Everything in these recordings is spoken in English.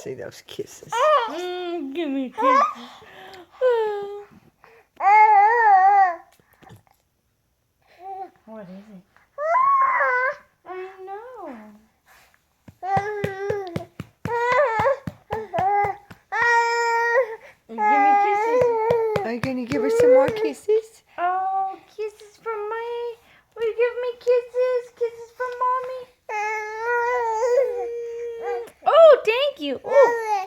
see those kisses. Give me kisses. What is it? I know. Give me kisses. Are you going to give her some more kisses? Oh, kisses from me. Will you give me kisses? Kisses from mommy. Oh, thank you. Oh.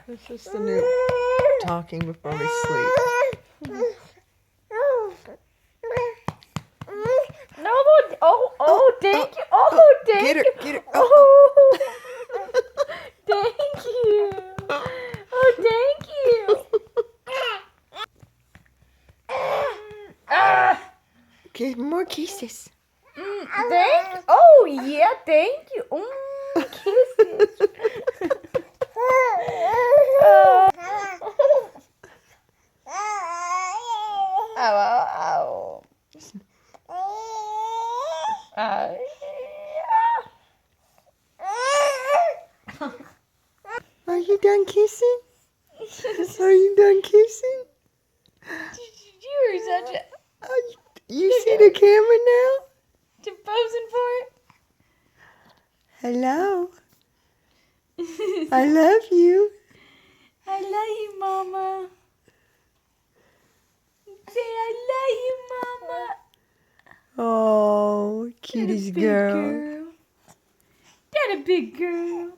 This is the new talking before we sleep. No, thank you. Oh, thank Get her, you. get her. Oh, thank you. Oh, thank you. Get more kisses. Oh, yeah, thank you. Kisses. Ow. Are you done kissing? Are you done kissing? You're such a... You see the camera now? To posing for it? Hello. I love you. I love you, Mama. Say I love you, Mama. Oh, cutest girl. That a big girl.